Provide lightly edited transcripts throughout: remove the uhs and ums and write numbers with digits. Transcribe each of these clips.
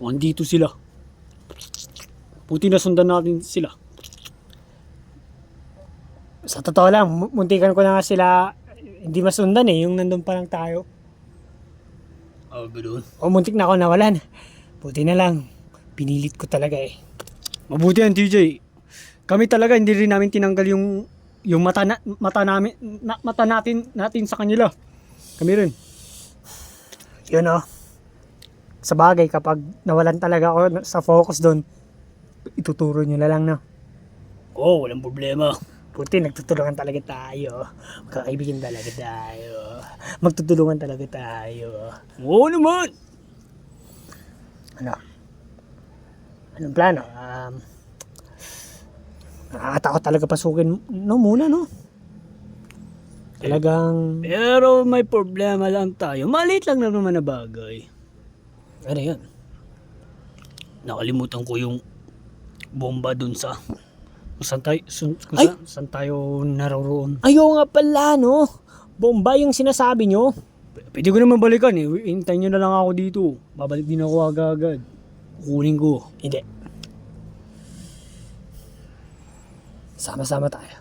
O, andito sila. Buti na sundan natin sila. Sa totoo lang, muntikan ko na nga sila hindi masundan yung nandun pa lang tayo. Ganoon. O muntik na ako nawalan. Buti na lang, pinilit ko talaga Mabuti yan, TJ. Kami talaga hindi rin namin tinanggal yung mata natin sa kanila. Kami rin. Yun sa bagay, kapag nawalan talaga ako sa focus doon, ituturo nyo na lang Walang problema. Buti nagtutulungan talaga tayo. Magkakaibigan talaga tayo. Magtutulungan talaga tayo. Oo naman. Anong plano? Nakakatakot talaga pasukin muna Talagang Pero may problema lang tayo. Maliit lang naman na bagay. ano yun? Nakalimutan ko yung bomba dun sa saan tayo naroroon. Ayaw nga pala bomba yung sinasabi nyo. Pwede ko naman balikan Hintayin nyo na lang ako dito. Babalik din ako agad-agad. Kukunin ko. Hindi. Sama-sama tayo.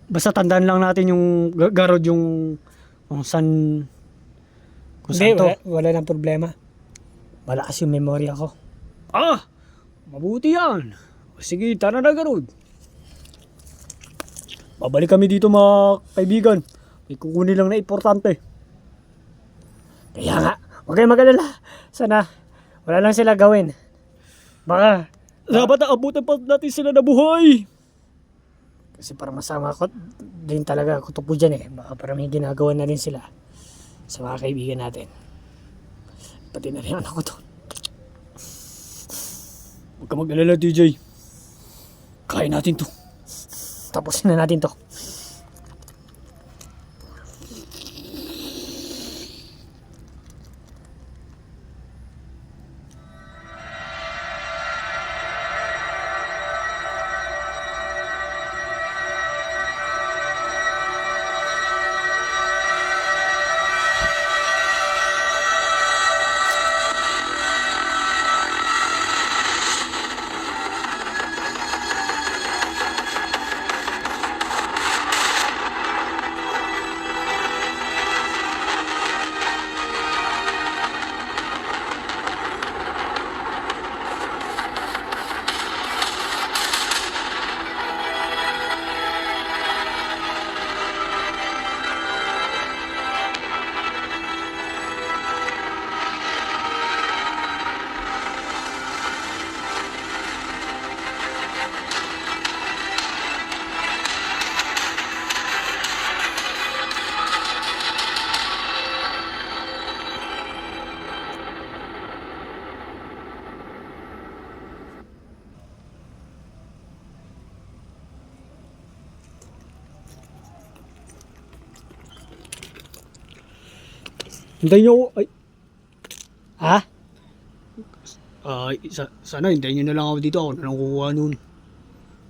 Basta tandaan lang natin yung garod kung saan Hindi, to. wala nang problema. Malakas yung memorya ko. Mabuti yan. Sige, tara na garod. Babalik kami dito mga kaibigan. May kukunin lang na importante. Kaya nga, huwag kayong mag-alala. Sana, wala lang sila gawin. Baka, Dapat aabutan pa natin sila na buhay. kasi para masama ko, din talaga kutok po dyan Baka para may ginagawa na rin sila sa mga kaibigan natin. Pati na rin ang anak ko doon. Huwag ka mag-alala, DJ. Kaya natin to. Tapusin na natin to. Hintayin nyo ako. Ha? Sana hintayin nyo na lang ako dito. Ako na lang kukuha nun.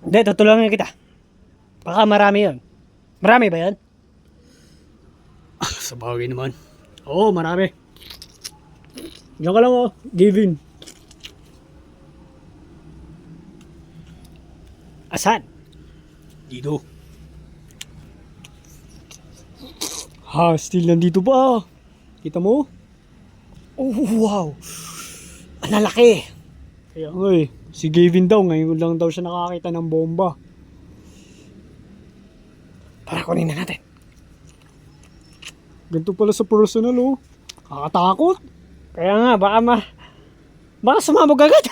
Hindi, tutulungan kita. Baka marami yun. Marami ba yun? Sa bagay naman. Oo, marami. Diyan ka lang Gavin. Asan? Dito. Still nandito pa. Kita mo? Oh, wow. Ang lalaki. Kaya nga si Gavin daw, ngayon lang daw siya nakakita ng bomba. Para kunin na natin. Ganito pala sa personal Kakatakot. Kaya nga, baka sumabog agad.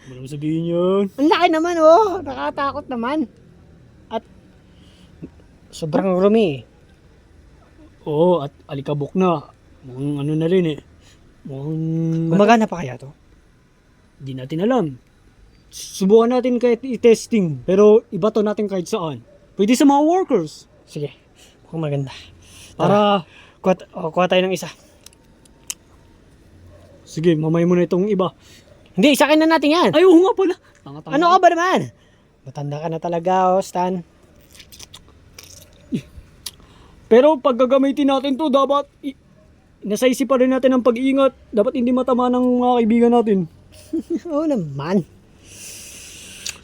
Ano naman sabihin yun? Ang laki naman Nakatakot naman. At sobrang rumi Oo, at alikabok na. Mukhang ano na rin Mukhang Gumagana pa kaya to? di natin alam. Subukan natin kahit i-testing. Pero ibato natin kahit saan. Pwede sa mga workers. Sige, mukhang maganda. Para, Kuha tayo ng isa. sige, mamay mo na itong iba. Hindi, isakin na natin yan. Ay, oo nga pala. Tanga-tanga. Ano ka ba naman? Matanda ka na talaga, Stan. Pero pag gagamitin natin to, dapat nasa isip pa rin natin ang pag-iingat. Dapat hindi matama ng mga kaibigan natin. Oo naman.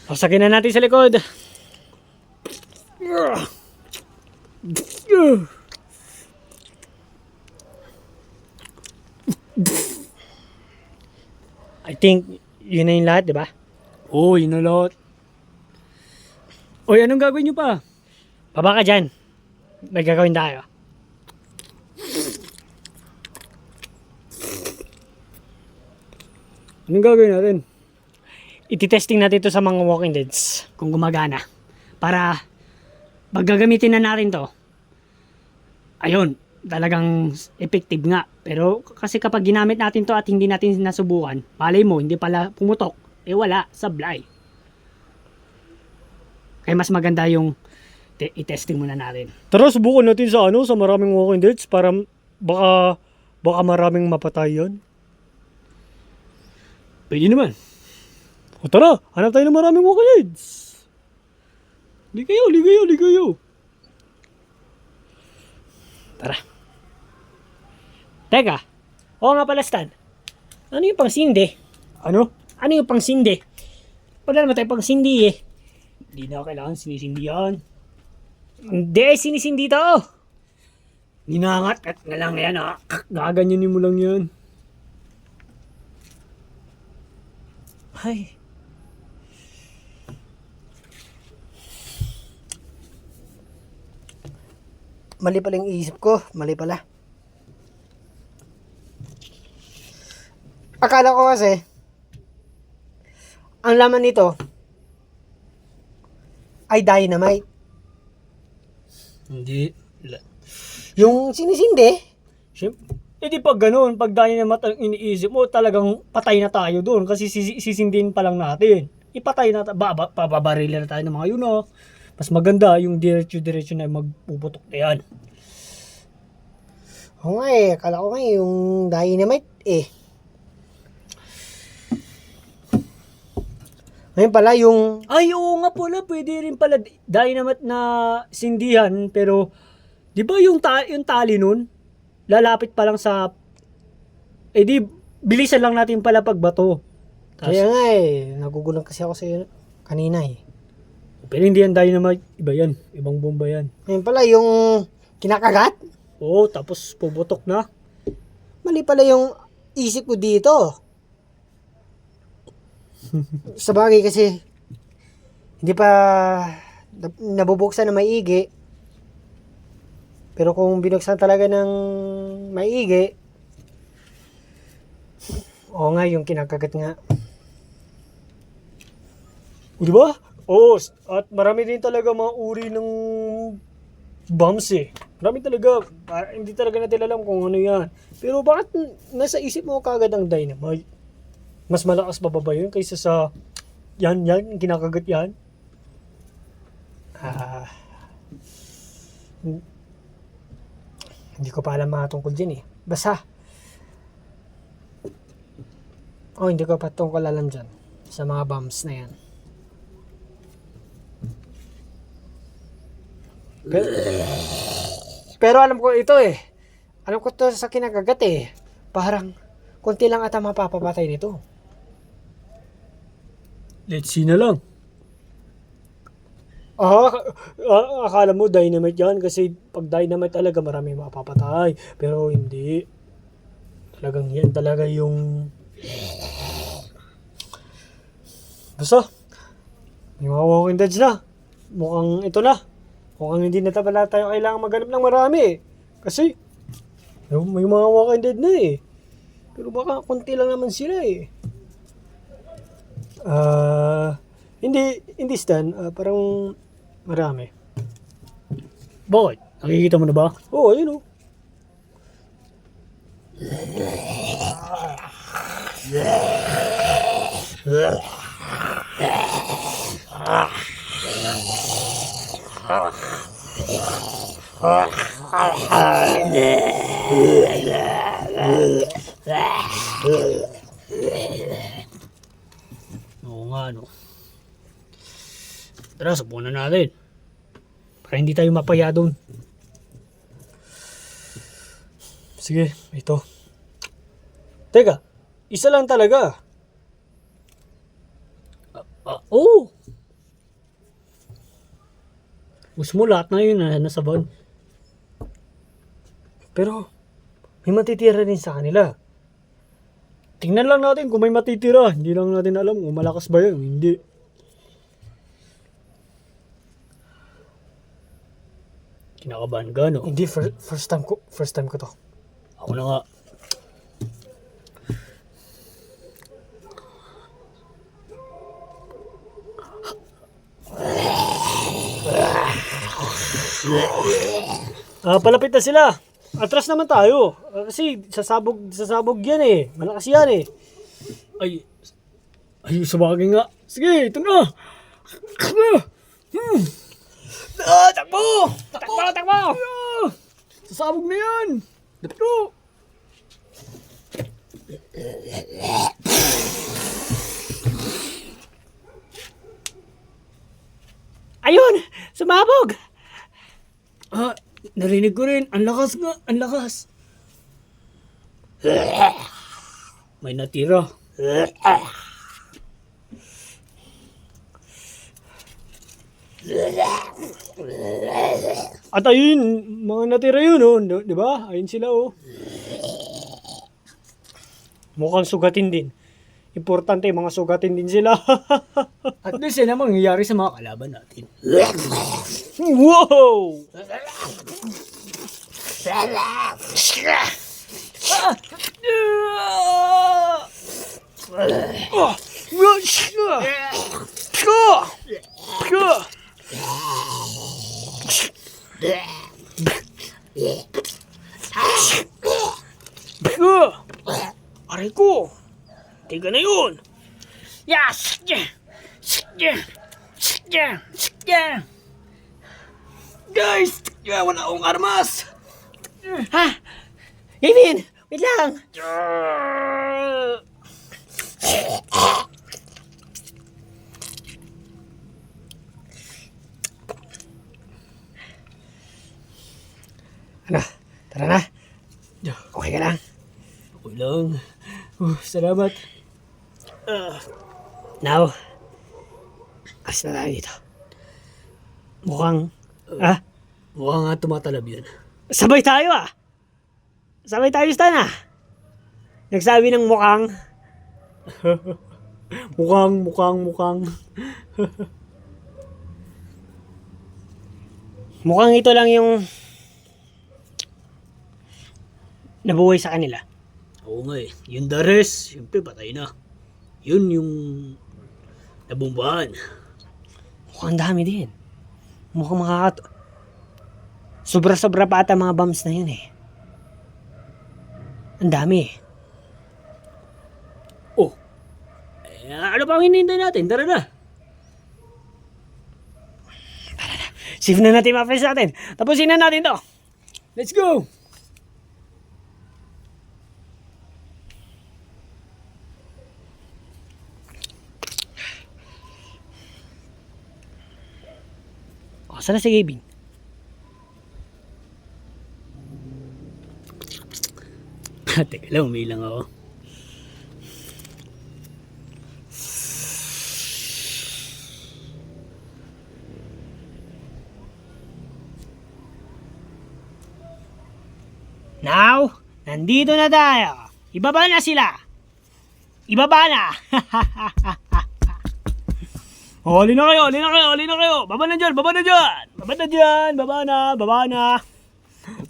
Pasakin na natin sa likod. I think yun na yung lahat, di ba? Oo, yun na lahat. Oy, anong gagawin nyo pa? Baba ka dyan. May gagawin tayo. Anong gagawin natin? Ititesting natin to sa mga Walking Deads kung gumagana. Para pag gagamitin na natin to, ayun, talagang effective nga. Pero kasi kapag ginamit natin to at hindi natin nasubukan, malay mo, hindi pala pumutok, eh wala, sablay. Kaya mas maganda yung i-testing muna natin. Tara, subukan natin sa maraming Walking Deads para baka maraming mapatay yan. Pwede naman. O tara, hanap tayo ng maraming Walking Deads. Ligayo. Tara. Teka. Oo nga pala, Stan. Ano yung pangsindi? Ano? Ano yung pangsindi? Wala naman tayo pangsindi eh. Hindi na kailangan sinisindihan. Hindi, sinisindi to. Ninangat at na lang yan ha. Gaganyanin mo lang yan. Ay. Mali pala yung isip ko. Mali pala. Akala ko kasi, ang laman nito ay dynamite. Hindi. Yung sinisindi, Siyempre. Eh di pag ganun, pag dynamite ang iniisip mo, talagang patay na tayo doon kasi sisindin pa lang natin. Ipatay na tayo, pababarila na tayo ng mga yun oh. Mas maganda yung diretso na magpuputok na yan. oo nga eh, akala ko nga eh, yung dynamite eh. Ngayon pala yung, Ay, oo nga pala, pwede rin pala dynamite na sindihan, pero di ba yung tali nun, lalapit pa lang sa, eh di, bilisan lang natin pala pagbato. kaya nga eh, nagugulang kasi ako sa kanina eh. Pero hindi yan dynamite, iba yan, ibang bomba yan. Ngayon pala yung kinakagat, Oo, tapos puputok na. mali pala yung isip ko dito. Sa bagay kasi, hindi pa nabubuksan na maigi. Pero kung binuksan talaga ng maigi, oo nga, yung kinakagat nga. O, di ba? Oo, at marami din talaga mga uri ng bombs eh. Marami talaga, hindi talaga natin alam kung ano yan. Pero bakit nasa isip mo kagad ang dynamite? Mas malakas pa ba yun kaysa sa yan, kinakagat yan? Hindi ko pa alam mga tungkol dyan eh. Basta, hindi ko pa tungkol alam dyan sa mga bombs na yan. Pero alam ko ito eh. Alam ko to sa kinakagat eh. Parang konti lang ata mapapapatay nito. Let's see na lang. Akala mo dynamite yan kasi pag dynamite talaga marami mapapatay. Pero hindi. Talagang yan talaga yung... Basta, yung mga Walking Deads na. Mukhang ito na. Mukhang hindi na pala tayo kailangan maghanap ng marami eh. Kasi, may mga Walking Dead na eh. Pero baka konti lang naman sila eh. Hindi Stan, parang marami. Bakit? Nakikita mo na ba? Oo, yun oh. Oo nga no. Tara, subukan na natin. Para hindi tayo mapaya doon. Sige, ito. Teka, isa lang talaga. Oo. Gusto mo lahat na yun na nasa van. Pero, may matitira din sa kanila. Tingnan lang natin kung may matitira. Hindi lang natin alam kung malakas ba yun. Hindi. Kinakabahan ka, no? Hindi, first time ko to. Ako na nga. Palapit na sila. Atras naman tayo. Kasi sasabog yan eh. Malakas yan eh. Ay, sabagay nga. Sige, ito na. Takbo! Takbo! Takbo! Sasabog na yan. Takbo! Ayun! Sumabog! Narinig ko rin. Ang lakas nga. Ang lakas. May natira. At ayun, mga natira yun, oh. Di ba? Ayun sila, oh. Mukhang sugatin din. Importante, mga sugatin din sila. At least yan ang mangyayari sa mga kalaban natin. Wow! Aray ko! Tiga na yun! Yes! Guys! Wala akong armas! Ha? Kevin! Wait lang! Ano? Tara na. Okay ka lang? Okay lang. Salamat. Now, kasi na tayo dito. Mukhang, Mukhang nga tumatalab yun. sabay tayo ah. Sabay tayo sa na. Nagsabi ng mukhang. Mukhang. Mukhang ito lang yung nabuhay sa kanila. Oo nga eh. Yung the rest, siyempre patay na. Yun yung nabombahan. Mukhang dami din. Mukhang sobra-sobra pa ata mga bombs na yun eh. Ang dami eh. Oh. Ano pa ang hinihintay natin? Tara na. Save na natin mga friends natin. Tapusin na natin to. Let's go! Saan na si Gavin? Teka lang, umilang ako. Now, nandito na tayo. Ibaba na sila. Ibaba na. Huli na kayo. Baba na dyan. Baba na.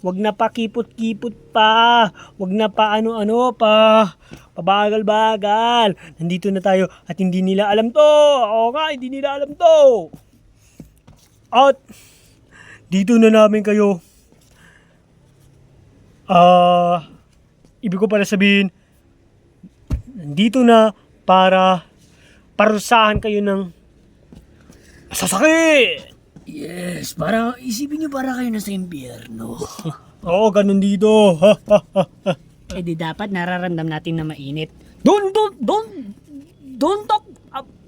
Wag na pa kipot-kipot pa. Wag na pa ano-ano pa. Pabagal-bagal. Nandito na tayo at hindi nila alam to. Oo nga, hindi nila alam to. At dito na namin kayo. Ibig ko pala sabihin, nandito na para parusahan kayo ng sasakit. Yes, para isipin nyo para kayo nasa impyerno. Oo, ganun dito. Eh di dapat nararamdam natin na mainit. Don't talk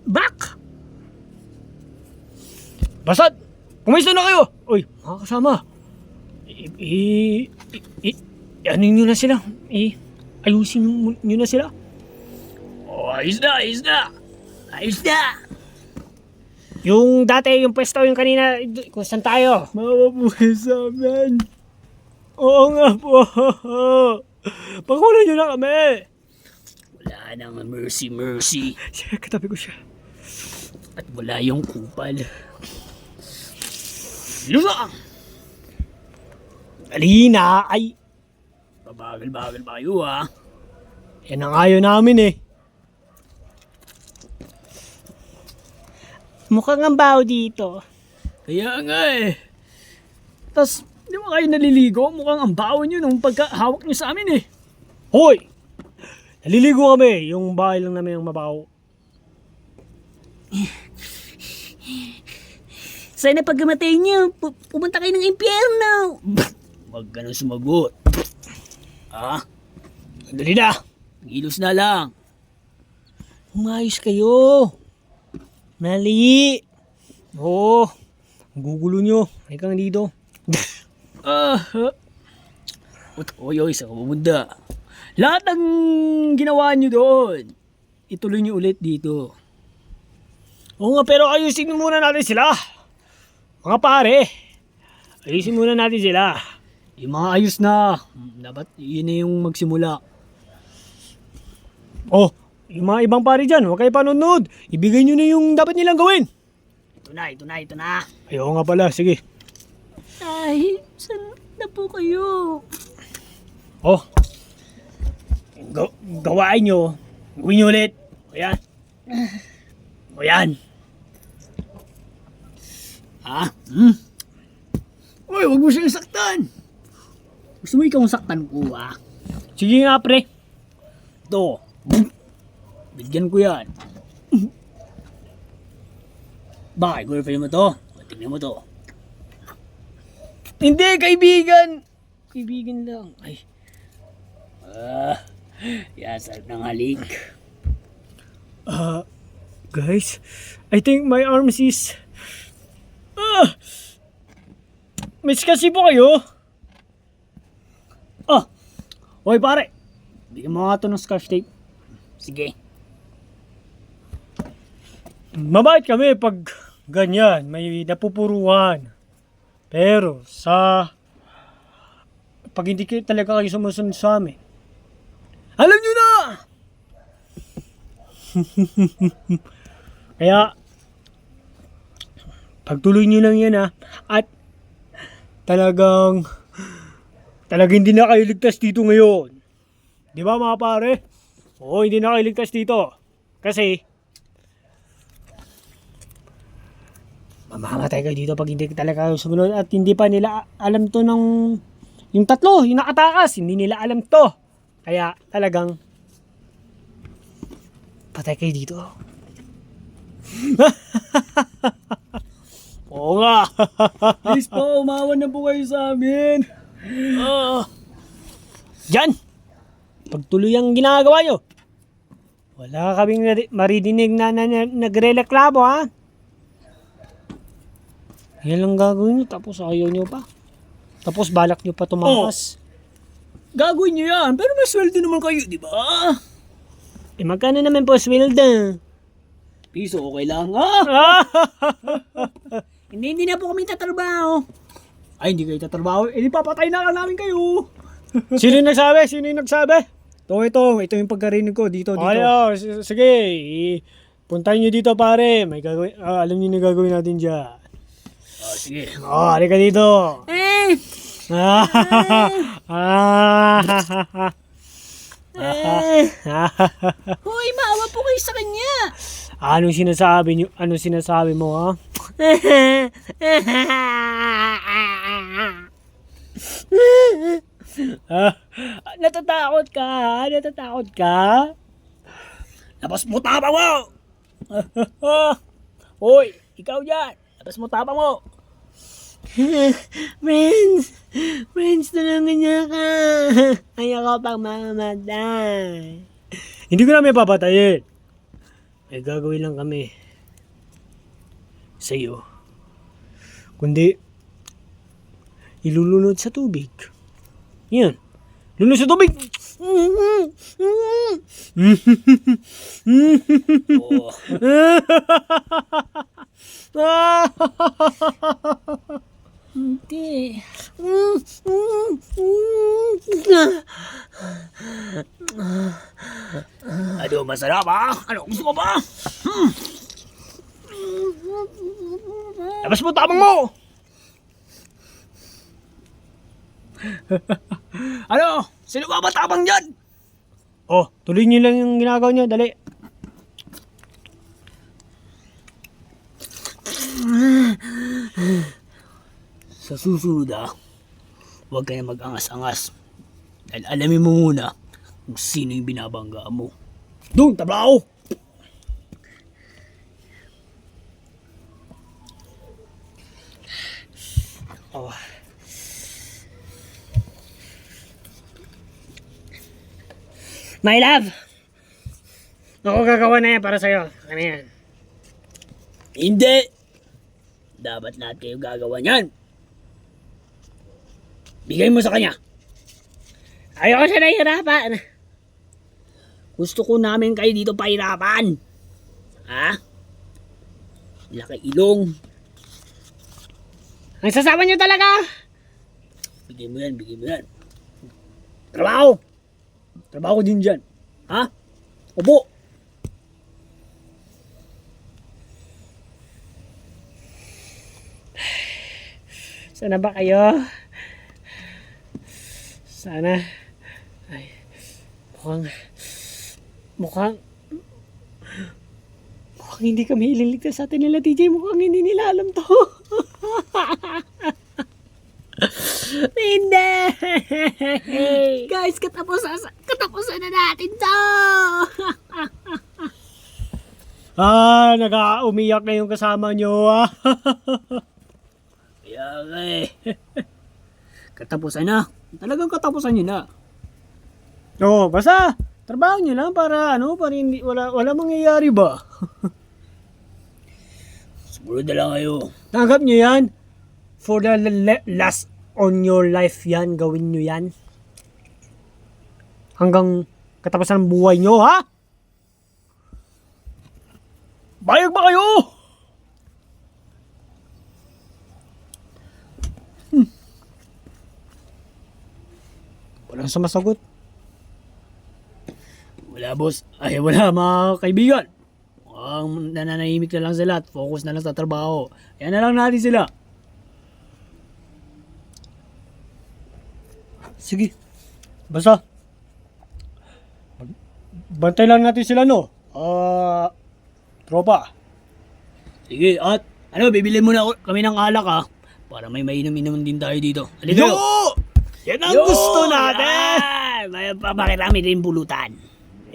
back. Basta, kumisto na kayo. Uy, mga kasama. ano nyo na sila. Ayusin nyo na sila. Oh, ayos na, ayos na. Ayos na. Yung dati, yung pwesto, yung kanina, kung saan tayo? Mapabuhay sa amin. Oo nga po. Pakulan nyo na kami. Wala nang mercy. Siya, katabi ko siya. At wala yung kupal. Lusa! Alina, ay. Babagal-bagal pa kayo ha. Yan ang ayaw namin eh. Mukhang ang baho dito. Kaya nga eh. Tapos, di ba kayo naliligo? Mukhang ang baon nyo nung pagkahawak nyo sa amin eh. Hoy! Naliligo kami. Yung bahay lang namin ang mabaho. Sana pagkamatay niyo, pumunta kayo ng impyerno. Huwag ka nang sumagot. Ha? Dali na. Gilos na lang. Umayos kayo. Mali. Oo. Ang gugulo nyo. Ay kang dito. Oy, sa kababunda. Lahat ng ginawa nyo doon, ituloy nyo ulit dito. Oo nga, pero ayusin muna natin sila. Mga pare. Ayusin muna natin sila. Yung mga ayos na, dapat yun na yung magsimula. Oh, yung mga ibang pare dyan, huwag kayo panonood. Ibigay nyo na yung dapat nilang gawin. Ito na. Ay, oo nga pala, sige. Ay, saan na po kayo? Oh, gawain nyo. Gawin nyo ulit. O yan. O yan. Ha? Uy, wag mo siyang saktan. Gusto mo ikaw saktan ko, ha? Sige nga, pre. Ito. Bigyan ko yan. Bakit? Girlfriend mo to? Tignan mo to. Hindi, kaibigan. Kaibigan lang. Ay. Yan, sarap ng halik. Guys, I think my arms is... miss kasi po kayo. Hoy pare. Bigyan mo nga ito ng scotch tape. Sige. Mabait kami pag ganyan, may napupuruan. Pero pag hindi kayo talaga kayo sumusunod sa amin, alam nyo na! Kaya, pagtuloy nyo lang yan ha. At talagang hindi na kayo ligtas dito ngayon. Di ba mga pare? Oo, hindi na kayo ligtas dito. Kasi, mamamatay kayo dito pag hindi talaga kayo sumunod at hindi pa nila alam to ng yung tatlo, yung nakatakas, hindi nila alam to. Kaya talagang patay kayo dito. Oo nga. Please po, umawan na po kayo sa amin. Diyan! Pagtuloy ang ginagawa nyo. Wala kaming maridinig na nagre-reklamo ha. Yan lang gagawin nyo, tapos ayaw nyo pa. Tapos balak nyo pa tumakas. Gagawin nyo yan, pero may sweldo naman kayo, di ba? Magkano naman po sweldo? Piso, okay lang, ha? Hindi na po kami tatrabaho. Ay, hindi kayo tatrabaho. Eh, di papatay na lang namin kayo. Sino yung nagsabi? Ito yung pagkarinig ko dito. Ay, sige. Puntahin nyo dito pare. May gagawin, alam nyo na gagawin natin dyan. Sige. Halika dito. Hoy, maawa po kayo sa kanya. Anong sinasabi mo ha? Natatakot ka? Labas mo tapa mo! Hoy, ikaw dyan. Labas mo tapa mo. Friends, tulungan niya ka. Ayoko pang mamatay. Hindi ko namin papatayin. May gagawin lang kami sa iyo. Kundi ilulunod sa tubig. Yan. Doon na sa tubig. Oh. Hindi. Ano, masarap ha? Ano, gusto mo ba? Labas mo, tabang mo! Ano? Sino ba matabang dyan? Oh, tuloy niyo lang yung ginagawa niyo. Dali. Sa susunod huwag ka na mag-angas-angas. Dahil alamin mo muna kung sino yung binabangga mo. Doon, tablao! Oh. My love! Ako gagawa na yan para sa'yo. Ano yan? Hindi! Dapat lahat kayo gagawa niyan. Bigay mo sa kanya. Ayoko siya nahihirapan. Gusto ko namin kayo dito pahirapan. Ha? Laki ilong. Ang sasama niyo talaga! Bigay mo yan, bigay mo yan. Trabaho! Trabaho din dyan. Ha? Opo! Sana ba kayo? Sana. Ay, mukhang hindi kami ililigtas sa atin nila, TJ. Mukhang hindi nila alam to. Hindi! Guys, katapusan na natin to! Nag-umiyak na yung kasama nyo. Kaya nga eh. Katapusan na. Talagang katapusan nyo na. Oo, basta trabaho nyo lang para para hindi, wala mangyayari ba? Sumunod na lang kayo. Tanggap nyo yan. For the last on your life yan, gawin nyo yan. Hanggang katapusan ng buhay nyo, ha? Bayag ba kayo? Walang sumasagot. Wala boss. Ay wala mga kaibigan. Mukhang nananahimik na lang sila at focus na lang sa trabaho. Kaya na lang natin sila. Sige. Basta. Bantay lang natin sila, no? Tropa. Sige at bibili muna kami ng alak ha. Para may mainom-inom din tayo dito. Halika Yo! kayo. Yan ang gusto natin! Bakit kami rin pulutan?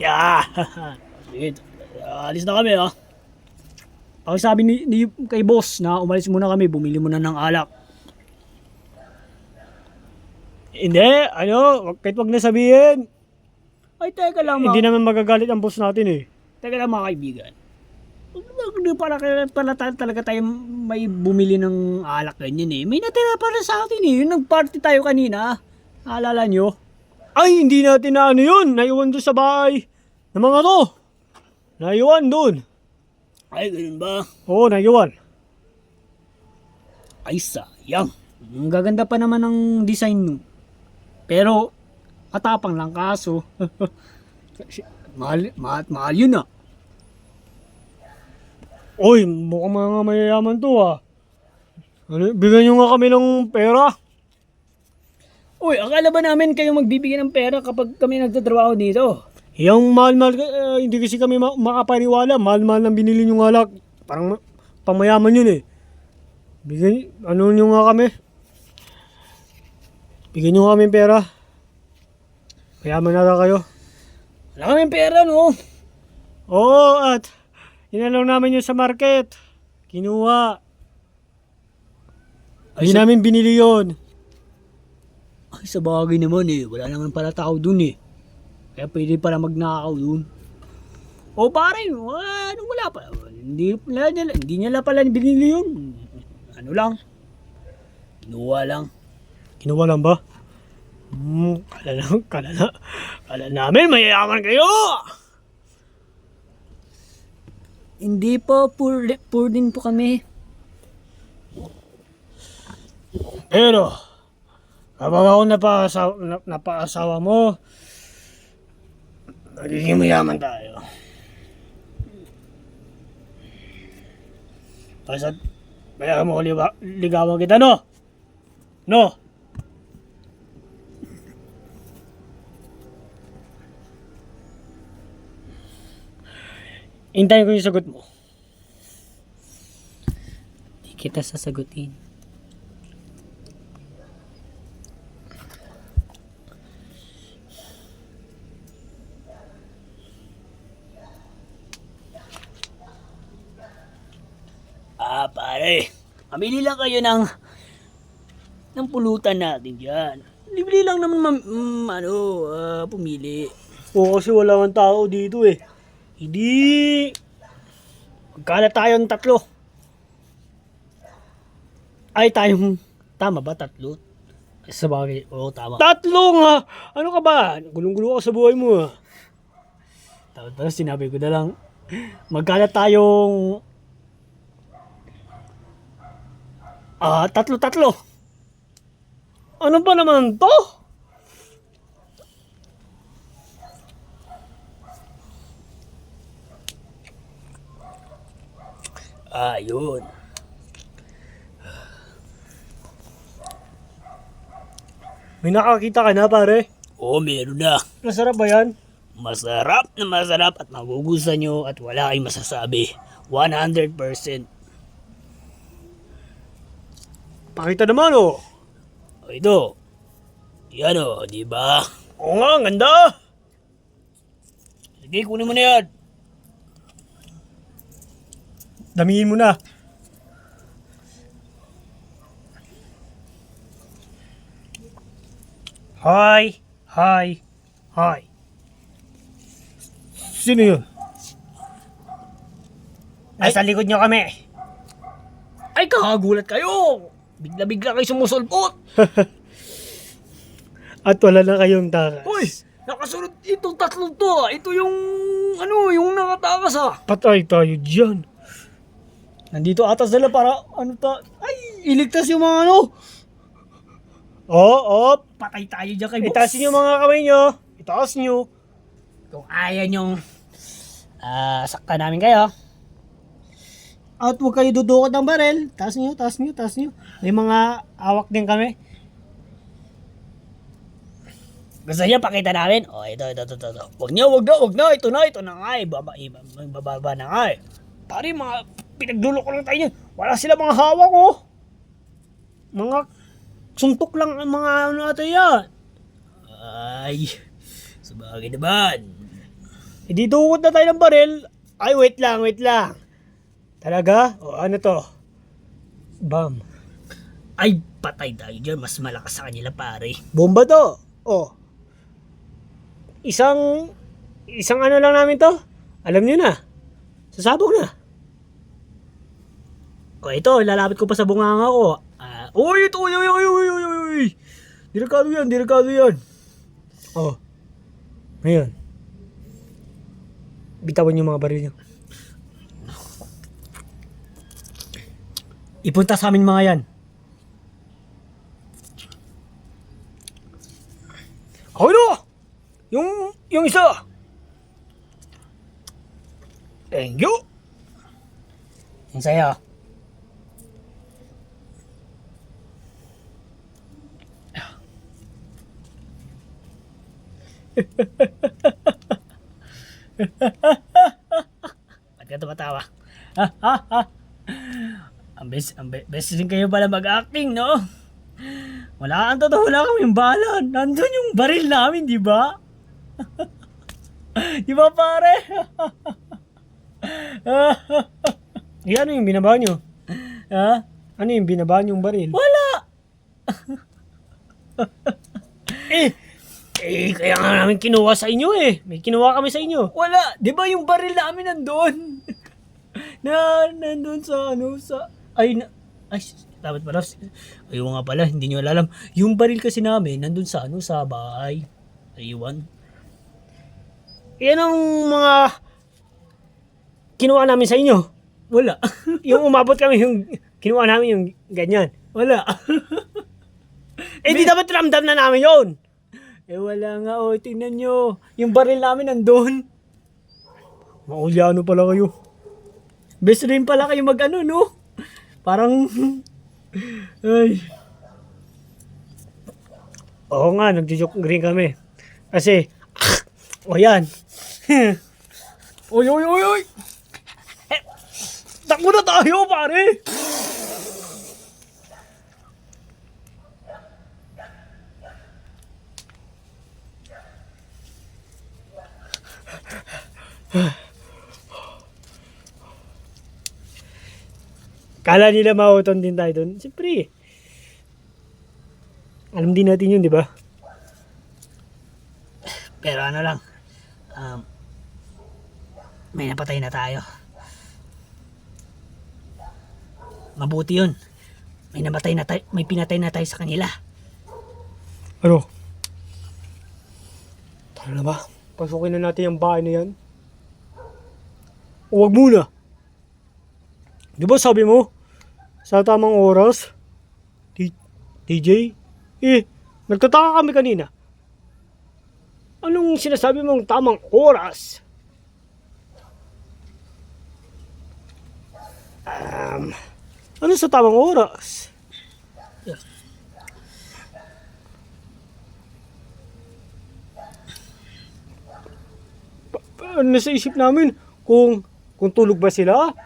Yeah! Sige, alis na kami ha. Ang sabi ni kay boss na umalis muna kami, bumili muna ng alak. Hindi, kahit wag na sabihin. Ay, teka lang Hindi naman magagalit ang boss natin eh. Teka lang mga kaibigan. Hindi pala talaga tayo may bumili ng alak ganyan eh. May natira para sa atin eh. Yung nag-party tayo kanina. Naalala nyo? Ay, hindi natin na yun. Naiwan doon sa bahay ng mga to. Naiwan doon. Ay, ganun ba? Oo, naiwan. Ay, sayang. Ang gaganda pa naman ng design mo. Pero, katapang lang kaso. mahal yun ah. Oy, mukhang mga mayayaman to ah. Bigyan nyo nga kami ng pera. Uy, akala ba namin kayo magbibigay ng pera kapag kami nagtatrabaho dito? Yung mahal-mahal, hindi kasi kami makapaniwala. Mahal-mahal ng binili nyo nga lang. Parang pamayaman yun eh. Nyo nga kami. Bigyan nyo nga kami pera. Mayaman na kayo. Wala kaming pera no? Oo, at inalaw namin yun sa market. Kinuha. Hindi namin binili yun. Ay, sa bagay naman eh. Wala naman pala tao dun eh. Kaya pwede pala magnakaw dun. O pare, wala pa. Hindi niya pala binili yun. Ano lang. Kinuha lang. Kinuha lang ba? Kala namin mayayaman kayo! Hindi po, poor din po kami. Pero, kapag ako napaasawa mo, magiging mayaman tayo. Basta, kaya mo ligawan kita, no? No? Hintayin ko yung sagot mo. Di kita sasagutin. Pare. Mamili lang kayo ng pulutan natin dyan. Libre lang naman pumili. Oo, kasi wala kang tao dito eh. Hindi. Magkala tayong 3. Ay, tayong... Tama ba? 3? Sa bagay, oo, tama. 3 nga! Ano ka ba? Gulong-gulo ka sa buhay mo ah. Tapos sinabi ko na lang, Magkala tayong... 3. Ano ba naman to? yun. May nakakita ka na pare? Oo, meron na. Masarap ba yan? Masarap na masarap at magugustuhan nyo at wala kayong masasabi. 100%. Pakita naman oh. O ito. Yan o, di ba? Oo nga, ang ganda. Sige, kunin mo na yan. Damihin mo na. Hi. Hi. Hi. Sino yun? Nasa likod nyo kami. Ay, kakagulat kayo. Bigla-bigla kayo sumusulpot. At wala na kayong takas. Uy, nakasunod itong tatlong to. Ito yung, yung nakatakas Patay tayo dyan. Nandito atas nila para ay, iligtas yung mga Oo, Patay tayo dyan kay boss. itaas nyo mga kamay nyo. Itaas nyo. Kung ayaw nyong sakta namin kayo. At huwag kayo dudukot ng barel. Taas nyo, taas nyo, taas nyo. May mga awak din kami. Gusto niyo pakita namin? O, ito. Wag na. Ito na nga eh. Bababa na nga eh. Pare, mga pinagdulo ko lang tayo niyan. Wala sila mga hawak oh. Mga suntok lang ang mga natin yan. Ay, sabagay naman. Ididukot na tayo ng barel. Ay, wait lang. Talaga? O ano to? Bam. Ay, patay tayo dyan. Mas malakas sa kanila, pare. Bomba to. O. Isang ano lang namin to. Alam niyo na. Sasabog na. O, ito. Lalapit ko pa sa bunganga ko. Uy, ito. Uy. Delikado yan. O. Ngayon. Bitawan yung mga baril niyo. Ipunta sa amin mga yan. Ano? Yung isa. Thank you. Yung sa'yo. Ba't ka tumatawa? Ang best din kayo pala mag-acting, no? Wala kaming bala. Nandun yung baril namin, di ba? Di ba, pare? Ano yung binaba nyo? Ha? Ano yung binaba nyong baril? Wala! Kaya nga namin kinuha sa inyo eh. May kinuha kami sa inyo. Wala! Di ba yung baril namin nandun? Nandun sa Dapat pala, ayun nga pala, hindi nyo alam. Yung baril kasi namin, nandun sa sa bahay. Ayun. Yan ang mga kinuha namin sa inyo. Wala. Yung umabot kami, yung kinuha namin yung ganyan. Wala. Eh di dapat ramdam na namin yon. Wala nga, tingnan nyo. Yung baril namin nandun. Maulyano pala kayo. Best rin pala kayo no? Parang, ay. Oo nga, nagjo-joke rin kami. Kasi, o yan. Oy, oy, oy, oy! Takbo na tayo, pare! Kala nila mauton din tayo doon. Siyempre, alam din natin yun, di ba? Pero ano lang, may napatay na tayo. Mabuti yun. May pinatay na tayo sa kanila. Ano? Tara na ba? Pasukin na natin yung bahay na yan. O wag muna. Di ba sabi mo, sa tamang oras, TJ? Nagtataka kami kanina. Anong sinasabi mong tamang oras? Ano sa tamang oras? Nasa isip namin kung tulog ba sila,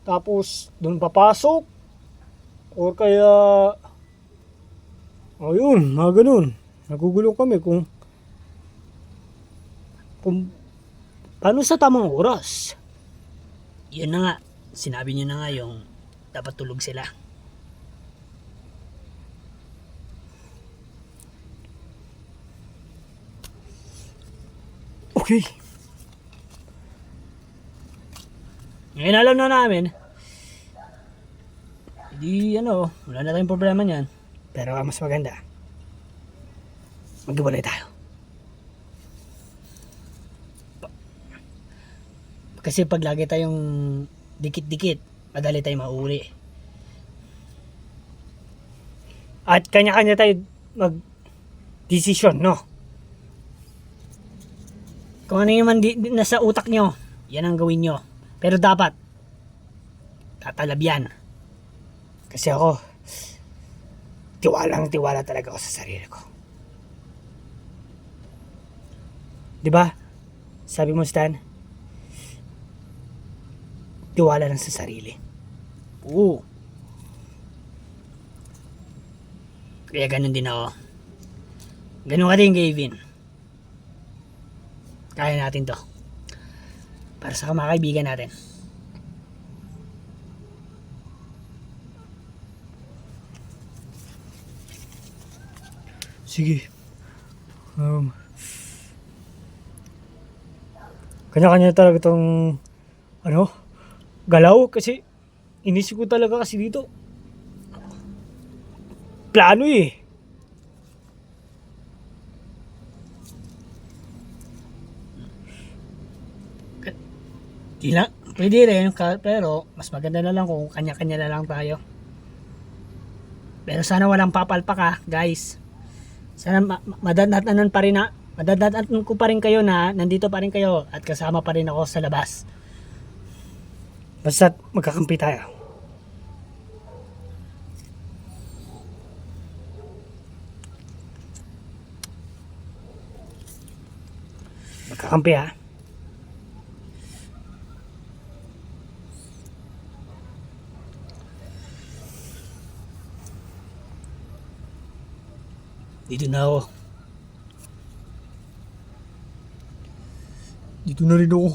tapos doon papasok, or kaya ayun, mga ganun. Nagugulo kami kung paano sa tamang oras. Yun na nga, sinabi niyo na nga yung dapat tulog sila. Okay. Ngayon alam na namin. Hindi wala na tayong problema niyan. Pero ang mas maganda, maghiwalay tayo. Kasi pag lagi tayong dikit-dikit, madali tayong mauuli. At kanya-kanya tayo mag-desisyon, no? Kung ano yung nasa utak nyo, yan ang gawin nyo. Pero dapat, tatalab yan. Kasi ako, tiwala talaga ako sa sarili ko. Di ba? Sabi mo, Stan, tiwala lang sa sarili. Oo. Kaya ganun din ako. Ganun ka din, Gavin. Kaya natin to. Para sa mga kaibigan natin. Sige. Kanya-kanya talaga tong galaw kasi inisip ko talaga kasi dito. Plano eh. Pwede rin, pero mas maganda na lang kung kanya-kanya na lang tayo. Pero sana walang papalpak guys. Sana madatnatan pa rin madatnatan ko pa rin kayo na nandito pa rin kayo at kasama pa rin ako sa labas. Basta magkakampi tayo. Magkakampi ha. Dito na ako. Dito na rin ako.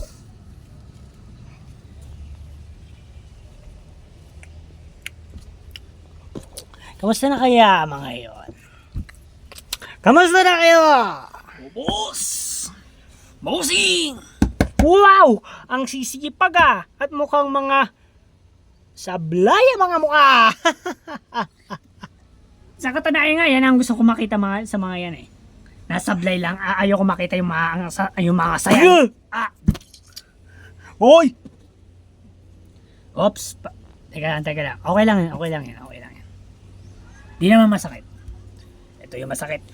Kamusta na kaya mga yon? Kamusta na kayo? Boss! Bossing! Wow! Ang sisipag At mukhang mga Sablay ang mga mukha! Sa katunayan nga, yan ang gusto ko makita sa mga yan eh. Nasablay lang, ayaw ko makita yung mga saya. Hoy! Oops. Teka lang. Okay lang yan. Di naman masakit. Ito yung masakit.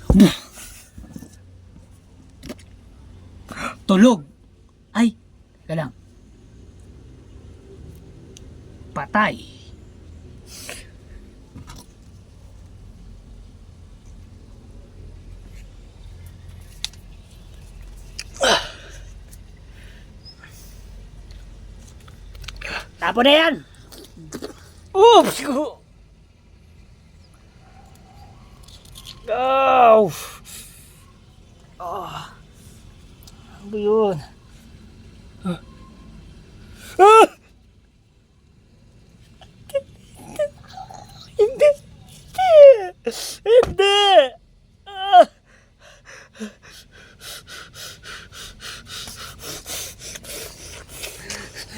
Tulog! Ay, teka lang. Patay. Tapo na yan! Oops! Go! Ano ba yun? Hindi! Hindi!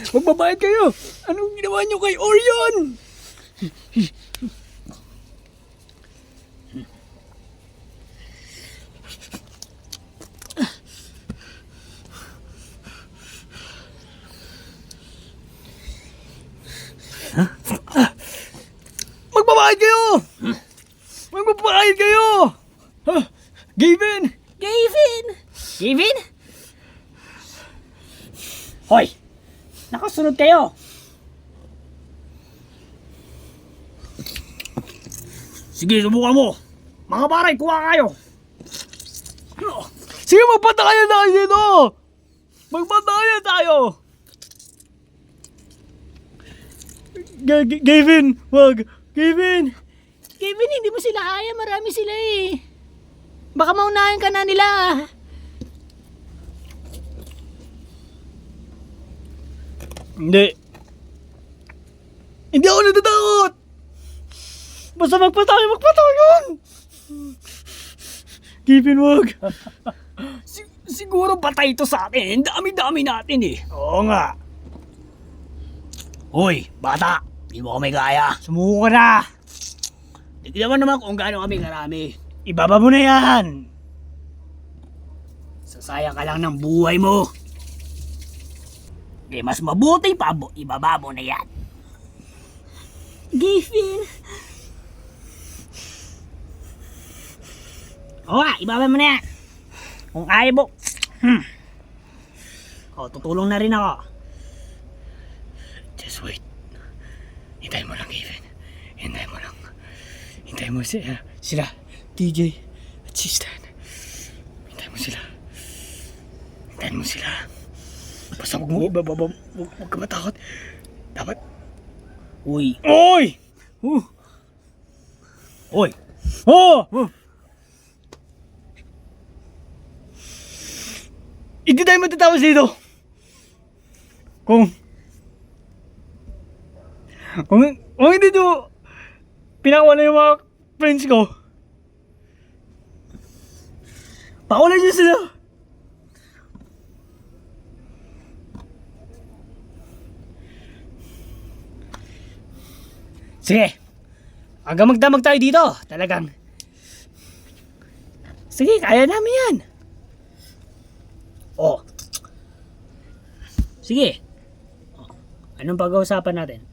Magbabayad kayo! Anong ginawa nyo kay Orion? Magbabayad kayo! Magbabayad kayo! Gavin! Kevin? Hoy! Nakasunod kayo! Sige, subukan mo! Mga baray, kuha kayo! Sige, magpatayan tayo dito! Magpatayan tayo! Gavin! Wag! Gavin! Kevin, hindi mo sila kaya. Marami sila eh. Baka maunahin ka na nila. Hindi. Hindi ako natatakot! Basta magpatayan! Gavin, wag! Siguro patay ito sa atin. Dami-dami natin eh. Oo nga. Hoy, bata! Di mo kami kaya. Sumuko ka na. Tignan mo naman kung gaano kami karami. Ibaba mo na yan. Sasayang ka lang ng buhay mo. Di mas mabuti pa, ibaba mo na yan. Gavin. Oo nga, ibaba mo na yan. Kung kaya mo. Tutulong na rin ako. Just wait. Hintayin mo lang, Gavin. Hintayin mo lang. Hintayin mo sila, TJ at si Stan. Hintayin mo sila. Hintayin mo sila. Basta huwag ka matakot. Dapat. Uy. Oy! Oy! Oh! Hindi tayo matatawas dito. Kung hindi to pinakawalan yung mga friends ko, pakawalan nyo sila. Sige. Hanggang magdamag tayo dito. Talagang. Sige, kaya namin yan. Oh. Sige. Anong pag-uusapan natin?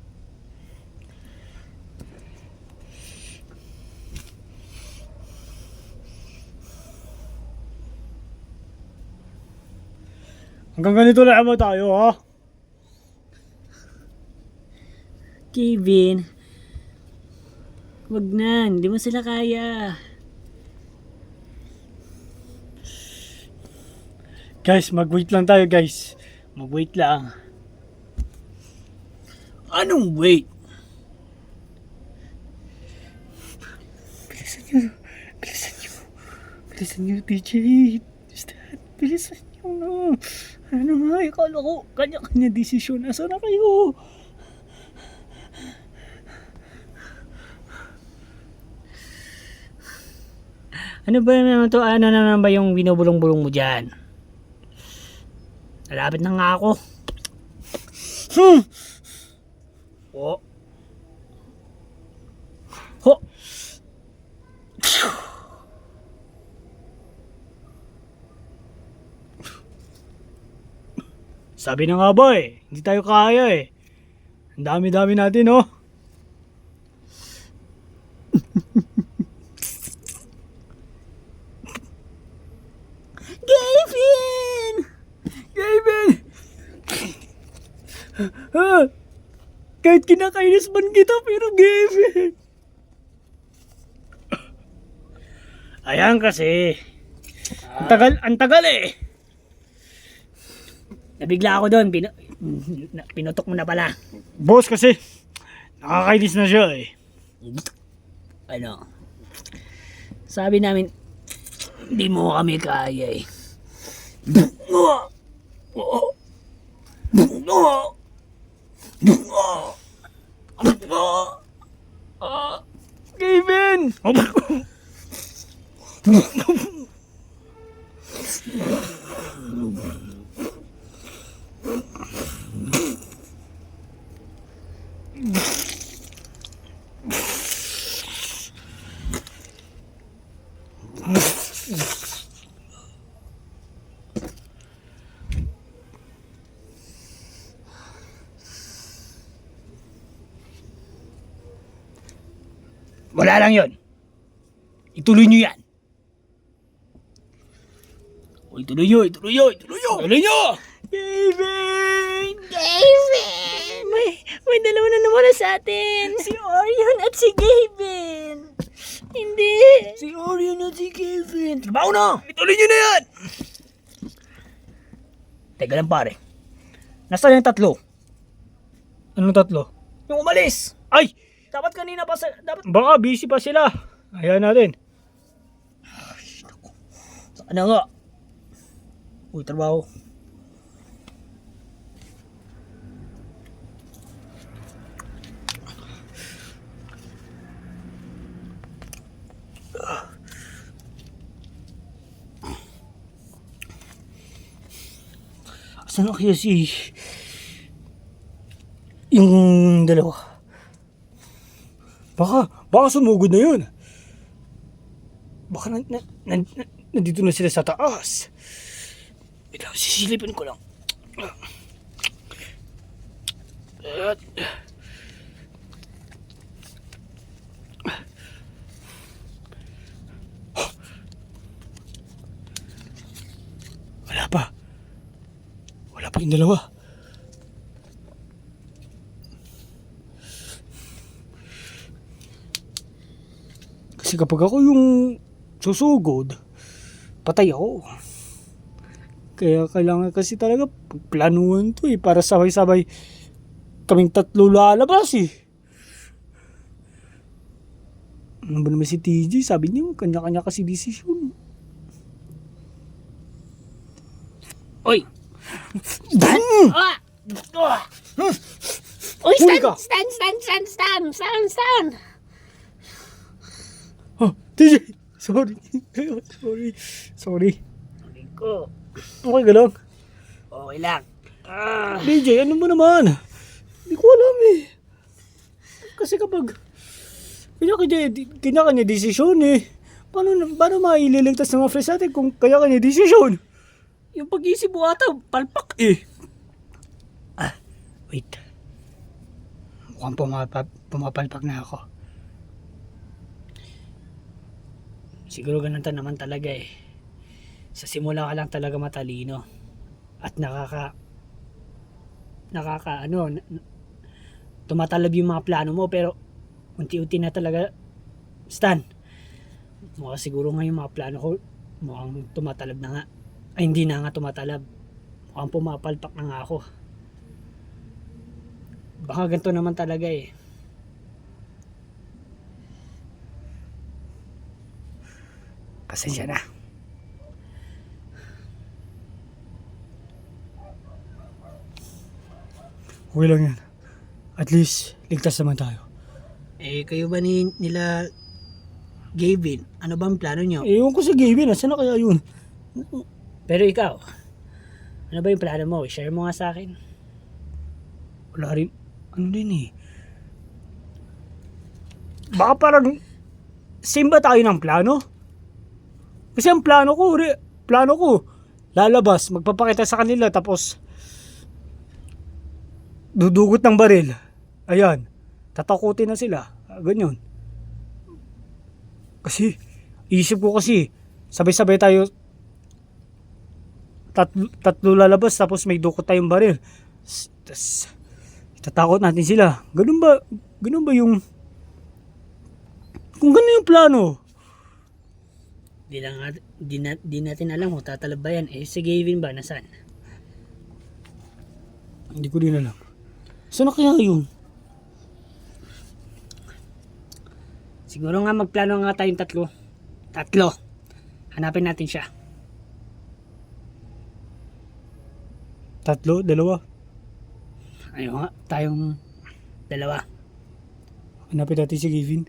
Hanggang ganito lang mo tayo, ha? Kevin. Wag na. Hindi mo sila kaya. Guys, mag-wait lang tayo, guys. Mag-wait lang. Anong wait? Bilisan nyo, DJ. Stan, bilisan nyo na. Ano nga, ikala ko, kanya-kanya desisyon. Asa na kayo? Ano ba naman to? Ano na naman ba yung binubulong-bulong mo dyan? Nalapit na nga ako. Hmm. Oh, Ho! Sabi na nga ba hindi tayo kaya Ang dami-dami natin, oh. Gavin! Gavin! Kahit kinakainis man kita, pero Gavin! Ayan kasi. Ang tagal Nabigla ako doon. Pinutok mo na pala. Boss kasi, nakakainis na siya Ano? Sabi namin, hindi mo kami kaya Kevin! Wala lang yon. Ituloy nyo yan. Ituloy nyo. Kevin! Gavin! May dalawa na nawala sa atin. Si Orion at si Gavin. Hindi. Si Orion at si Kevin. Trabaho na! Ituloy nyo na yan! Teka lang pare. Nasaan yung tatlo? Anong tatlo? Yung umalis. Ay! Dapat kanina pa sa... Dapat... Baka busy pa sila. Ayan natin. Saan na nga? Uy, trabaho. Asan na kaya yung dalawa? Baka sumugod na yun. Baka nandito na sila sa taas. Wait lang, sisilipin ko lang. Wala pa yung dalawa. Kasi kapag ako yung susugod, patay ako. Kaya kailangan kasi talaga planuhan to para sabay-sabay kaming tatlo lalabas Ano ba naman si TJ? Sabi niya, kanya-kanya kasi desisyon. Oy! Stan! Uy, Huli ka! Stan! Oh, TJ! Sorry. Ko. Okay ka lang? Okay lang. DJ, ano mo naman? Hindi ko alam Kasi kapag kanya-kanya desisyon paano maililigtas ng mga friends natin kung kanya-kanya desisyon? Yung pag-isip mo ata, palpak Wait. Mukhang pumapalpak na ako. Siguro ganun ta naman talaga Sa simula ka lang talaga matalino. At tumatalab yung mga plano mo, pero unti-unti na talaga, Stan, mukhang siguro nga yung mga plano ko mukhang tumatalab na nga. Ay, hindi na nga tumatalab. Mukhang pumapalpak na nga ako. Baka ganito naman talaga Pasensya na. Okay lang yan. At least, ligtas naman tayo. Kayo ba nila Gavin? Ano ba ang plano nyo? Ewan ko sa Gavin, saan na kaya yun? Pero ikaw, ano ba yung plano mo? Share mo nga sa akin. Wala rin. Ano din Baka parang same ba tayo ng plano? Kasi ang plano ko, lalabas, magpapakita sa kanila, tapos dudugot ng baril. Ayan, tatakutin na sila. Ganyan. Kasi, isip ko kasi, sabay-sabay tayo, tatlo lalabas, tapos may dukot tayong baril. Tapos, itatakot natin sila. Ganun ba yung, kung ganun yung plano? Di natin alam kung tatalab ba yan. Si Gavin ba? Nasaan? Hindi ko din alam. Saan na kaya yun? Siguro nga magplano nga tayong tatlo. Hanapin natin siya. Tatlo? Dalawa? Ayun nga, tayong dalawa. Hanapin natin si Gavin.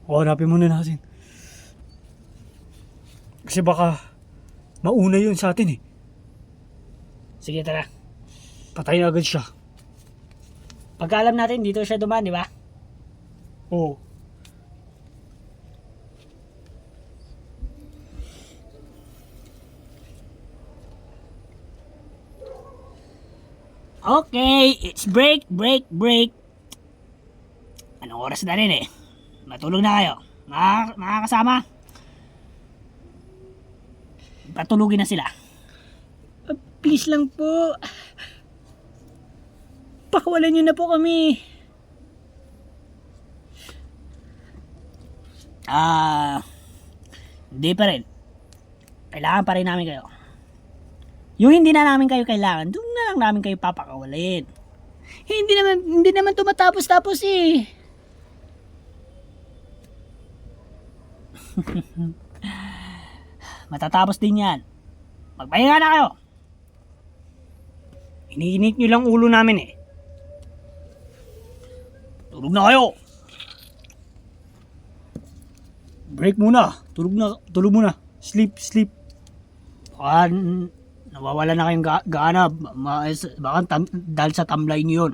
O, hanapin muna natin. Kasi baka mauna yun sa atin eh. Sige, tara. Patayin agad siya. Pagkaalam natin, dito siya dumaan, di ba? Oo. Okay, it's break. Anong oras na rin eh? Matulog na kayo. Mga kasama. Patulugin na sila. Please lang po. Pakawalan niyo na po kami. Hindi pa rin. Kailangan pa rin namin kayo. Yung hindi na namin kayo kailangan, doon na lang namin kayo papakawalin. Hindi naman tumatapos-tapos eh. Matatapos din yan. Magpahinga na kayo. Iniinit nyo lang ulo namin eh. Tulog na kayo. Break muna. Tulog muna. Sleep. Baka nawawala na kayong gana. Baka dahil sa tamlay niyo yun.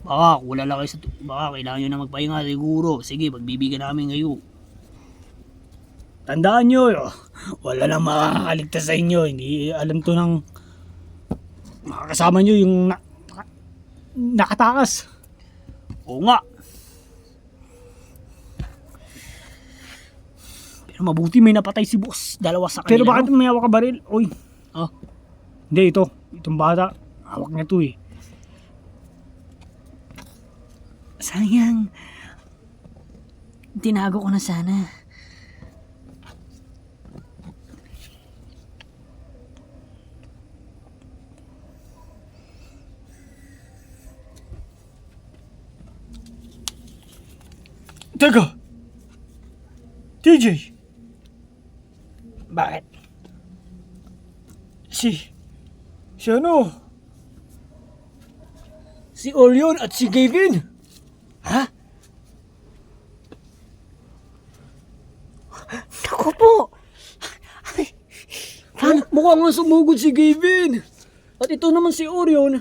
Baka kulala kayo baka kailangan nyo na magpahinga siguro. Sige, pagbibigyan namin kayo. Tandaan nyo, wala nang makakaligtas sa inyo. Hindi alam to ng makakasama nyo yung nakatakas. Oo nga. Pero mabuti may napatay si boss. Dalawa sa kanila. Pero bakit may hawak ka baril? Uy. Oh. Hindi, itong bata. Hawak niya to eh. Sayang. Tinago ko na sana. Teka! TJ! Bakit? Si ano? Si Orion at si Gavin! Ha? Naku po. Mukha nga sumugod si Gavin! At ito naman si Orion.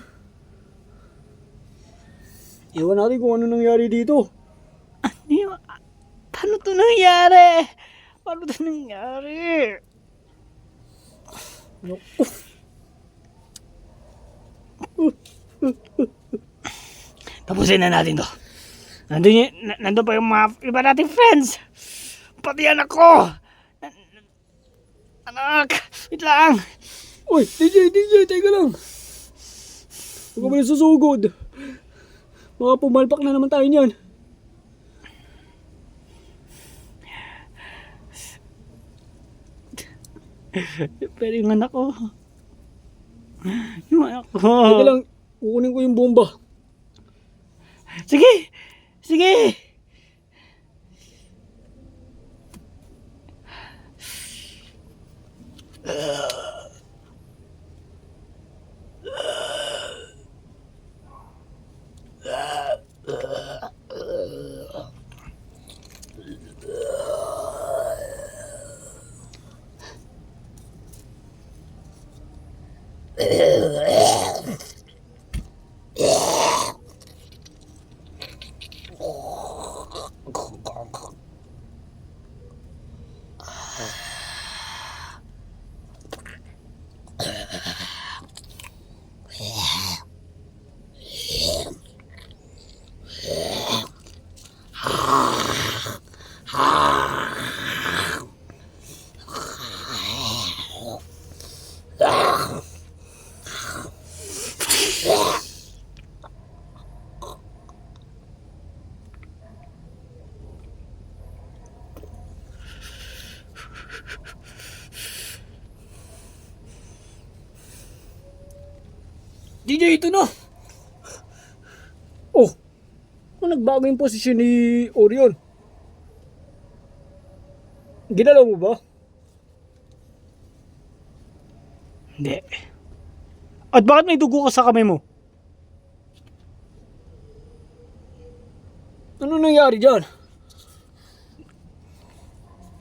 Iwan natin kung ano nangyari dito. Paano to nangyari? Paano to nangyari? Tapusin na natin to. Nandun pa yung mga iba nating friends. Pati anak ko. Anak, wait lang. Uy, DJ, teka lang. Huwag ka ba nasusugod? Baka pumalpak na naman tayo niyan. Pero yung anak ko. Yung anak ko. Teka lang, kukunin ko yung bomba. Sige! Sige! DJ, ito na! Oh! Kung nagbago yung posisyon ni Orion? Ginalaw mo ba? Hindi. At bakit may dugo ka sa kamay mo? Ano nangyari dyan?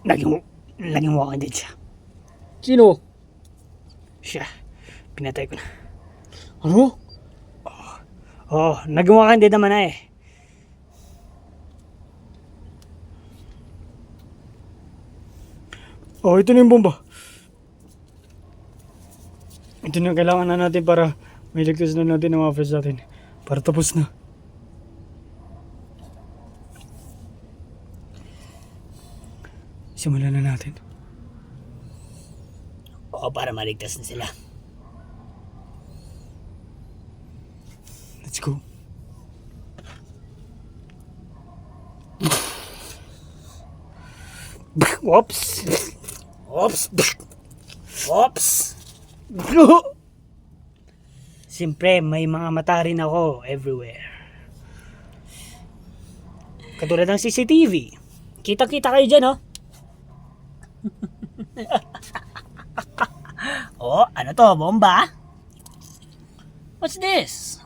Naging walking dead siya. Sino? Siya. Pinatay ko na. Ano? Oo, naging walking dead naman na eh. Oh, ito na yung bomba. Ito na yung kailangan na natin para may ligtas na natin ang mga friends natin. Para tapos na. Simulan na natin. Oo, para maligtas na sila. Let's go. Oops! Ops! Ops! Siyempre, may mga mata rin ako everywhere. Katulad ng CCTV. Kita-kita kayo dyan, oh. Oh, ano to? Bomba? What's this?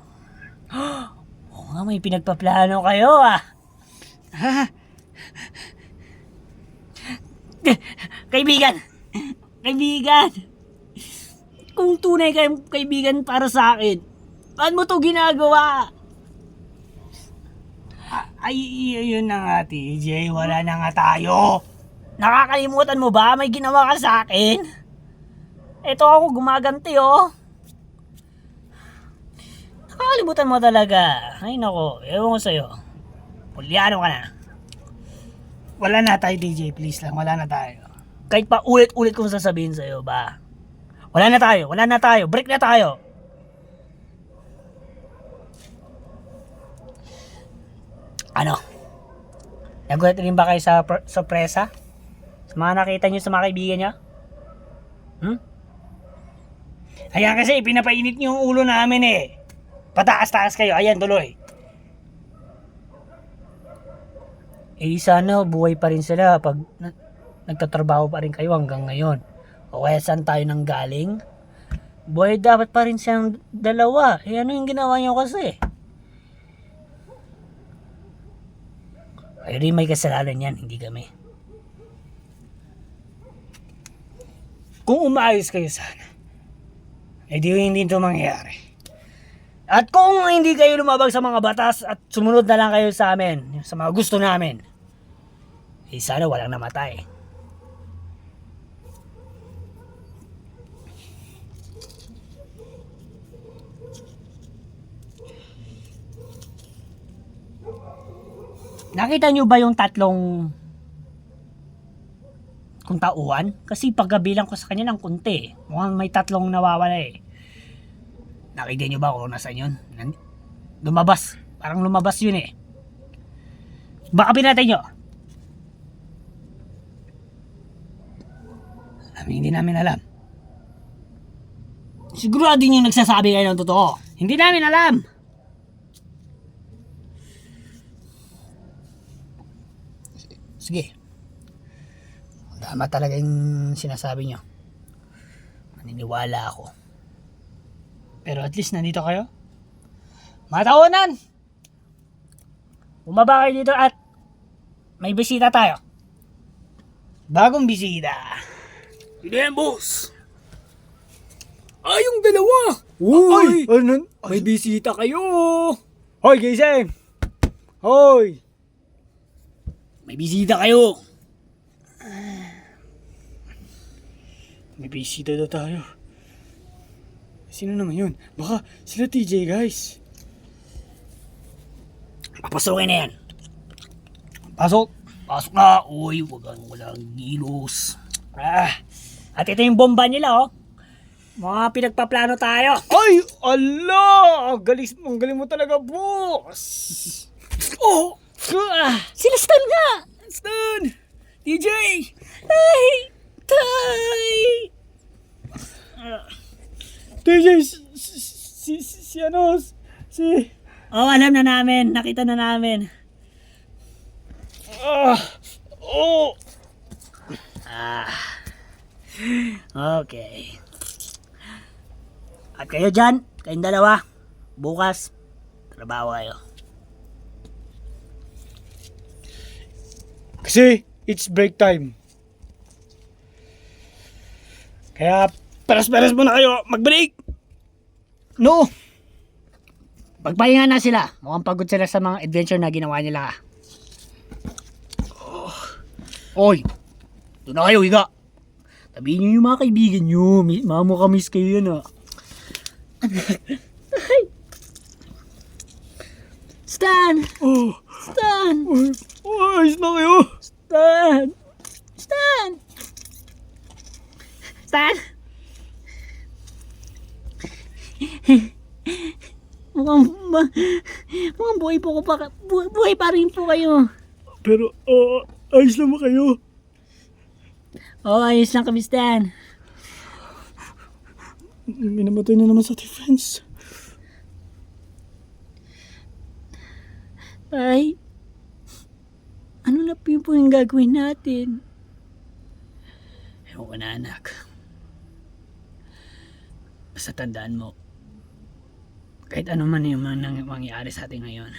Oo nga, may pinagpaplano kayo ah. Kaibigan! Kaibigan! Kung tunay kayong kaibigan para sa akin, paano mo to ginagawa? Ay, yun na nga, TJ. Wala na nga tayo. Nakakalimutan mo ba? May ginawa ka sa akin? Ito ako gumaganti oh. Nakakalimutan mo talaga. Ay nako, ewan ko sa'yo. Pulyano ka na. Wala na tayo, DJ. Please lang, wala na tayo. Kahit pa ulit-ulit kong sasabihin sa'yo ba? Wala na tayo, break na tayo. Ano? Nagulat rin ba kayo sa sorpresa? Sa mga nakita nyo sa mga kaibigan nyo? Ayan kasi, pinapainit niyo yung ulo namin eh. Pataas-taas kayo. Ayan, tuloy. Eh sana buhay pa rin sila pag nagtatrabaho pa rin kayo hanggang ngayon. O kaya saan tayo nang galing? Buhay dapat pa rin siyang dalawa. Eh ano yung ginawa niyo kasi? Ay rin may kasalanan yan, hindi kami. Kung umaayos kayo sana, eh di hindi ito mangyayari. At kung hindi kayo lumabag sa mga batas at sumunod na lang kayo sa amin, sa mga gusto namin, eh sana walang namatay. Nakita nyo ba yung tatlong kung tauhan? Kasi pagkabilang ko sa kanya ng kunti, mukhang may tatlong nawawala eh. Nakita nyo ba kung nasan yun? Lumabas. Parang lumabas yun eh. Baka pinatay nyo. Hindi namin alam. Sigurado yung nagsasabi kayo ng totoo. Hindi namin alam. Sige. Tama talaga yung sinasabi nyo. Maniniwala ako. Pero at least nandito kayo. Mga taonan! Bumaba kayo dito at may bisita tayo. Bagong bisita. Yun yan, boss. Ay, yung dalawa. Uy! Ano? May bisita kayo. Hoy, gising! Hoy! May bisita kayo. May bisita daw tayo. Sino naman yun? Baka sila TJ, guys. Papasukin na yan. Pasok. Pasok na. Uy, walang gilos. At ito yung bomba nila, oh. Mga pinagpaplano tayo. Ay! Allah! Ang galing mo talaga, boss! Oh! Sila Stan nga! Stan! DJ! Ay! Tay! TJ, Oh, alam na namin. Nakita na namin. Okay. At kayo dyan, kayong dalawa, bukas, trabaho kayo. Kasi, it's break time. Kaya, peras-peras muna kayo, mag-break! No! Pagpahinga na sila. Mukhang pagod sila sa mga adventure na ginawa nila. Oy! Doon na kayo, higa! Sabihin niyo yung mga kaibigan niyo. Mamukamiss kayo yan ah. Stan! Oh, Stan! ayos na kayo! Stan! Stan! Stan! Mukhang buhay po ko pa. Buhay pa rin po kayo. Pero, ayos na ba kayo? Oo, ayos lang kami, Stan. Minamatay na naman sa ating friends. Ay, ano na po yung gagawin natin? Ewan ko na, anak. Basta tandaan mo, kahit ano man yung mangyari sa atin ngayon,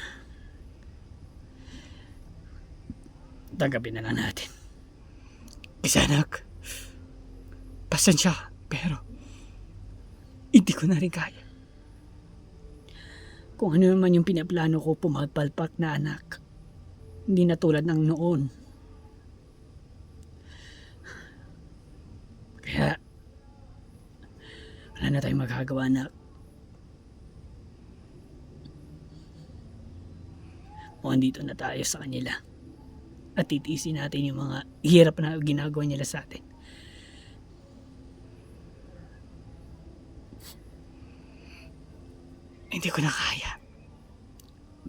tanggapin na lang natin. Kasi anak, pasensya, pero hindi ko na rin kaya. Kung ano naman yung pinaplano ko pumapalpak na anak, hindi na tulad ng noon. Kaya, wala na tayong magagawa, anak. Kung andito na tayo sa kanila at titiisin natin yung mga hirap na ginagawa nila sa atin. Hindi ko na kaya.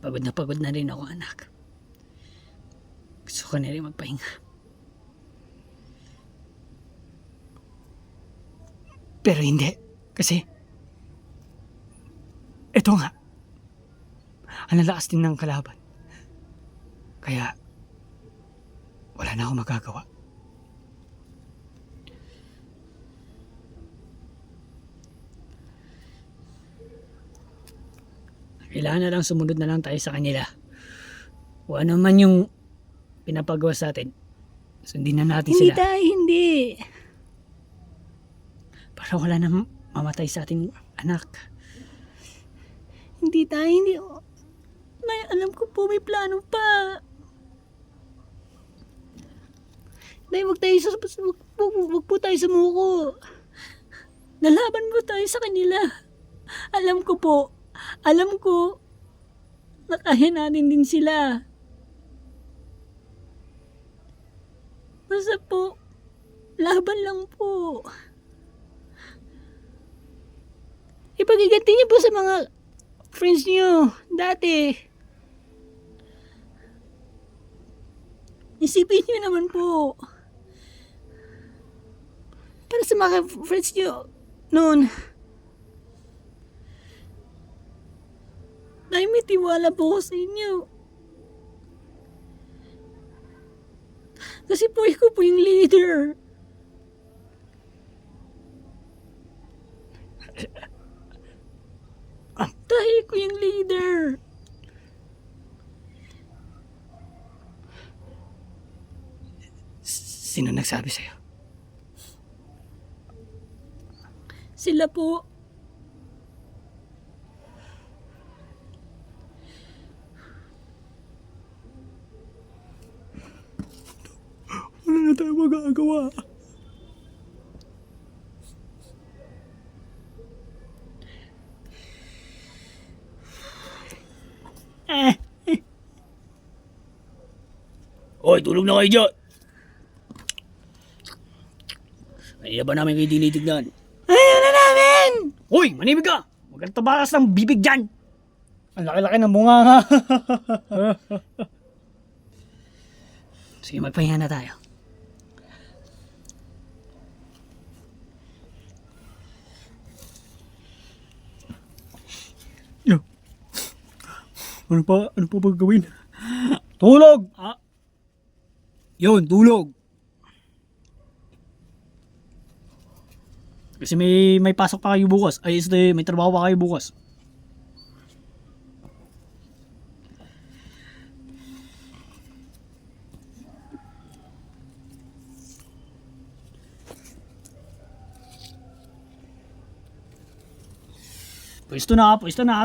Pagod na rin ako, anak. Gusto ko na rin magpahinga. Pero hindi. Kasi, eto nga. Ang lalakas din ng kalaban. Kaya, wala na akong magagawa. Kailangan na lang sumunod na lang tayo sa kanila. O ano man yung pinapagawa sa atin, sundin na natin sila. Hindi. Para wala na mamatay sa ating anak. Hindi. May alam ko po, may plano pa. Dahil wag po tayo sumuko. Lalaban po tayo sa kanila. Alam ko, na kaya natin din sila. Basta po, laban lang po. Ipagiganti niyo po sa mga friends niyo dati. Isipin niyo naman po. Para sa mga friends niyo noon. Dahil may tiwala po ko sa inyo. Kasi po ikaw po yung leader. Dahil ko yung leader. Sino nagsabi sa'yo? Sila po. Wala na tayo magagawa. Hoy, tulog na kayo dyan. Kanina ba namin kayo tinitignan? Ayaw na namin! Uy, manimig ka! Huwag kang tabakas ng bibig dyan! Ang laki-laki ng bunga nga. Sige, magpahinga na tayo. Ano pa ba gawin? Tulog! Yun, tulog. Kasi may pasok pa kayo bukas. May trabaho pa kayo bukas. Pwesto na,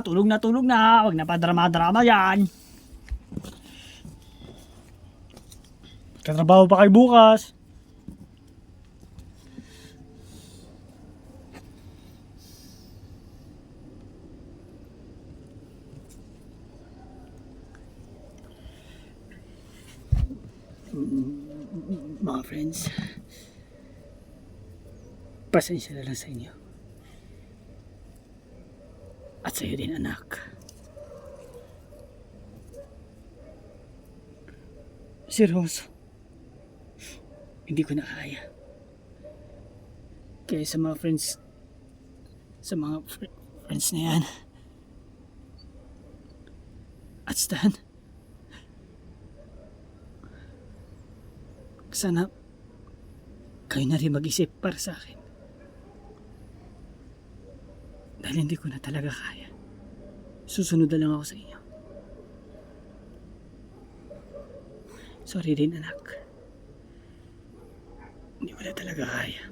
tulog na, wag na pa drama-drama yan. Katrabaho pa kayo bukas. Mga friends, pasensya na lang sa inyo. At sa'yo din, anak. Seryoso, hindi ko na kaya. Kaya sa mga friends na yan, at Stan, sana kayo na rin mag-isip para sa akin. Dahil hindi ko na talaga kaya. Susunod na lang ako sa inyo. Sorry din, anak. Hindi ko na talaga kaya.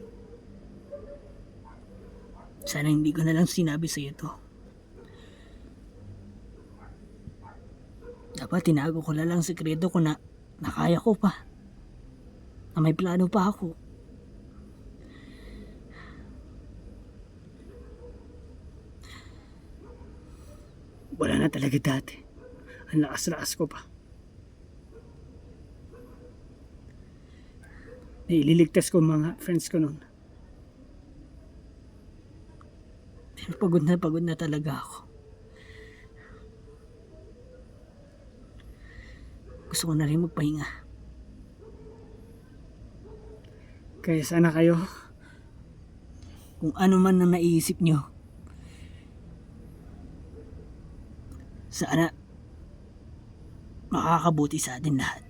Sana hindi ko na lang sinabi sa iyo to. Dapat tinago ko na lang sekreto ko na nakaya ko pa. Na may plano pa ako. Wala na talaga dati. Ang lakas-lakas ko pa. Naililigtas ko mga friends ko noon. Pero pagod na talaga ako. Gusto ko na rin magpahinga. Kaya sana kayo, kung ano man ang naiisip nyo, sana makakabuti sa atin lahat.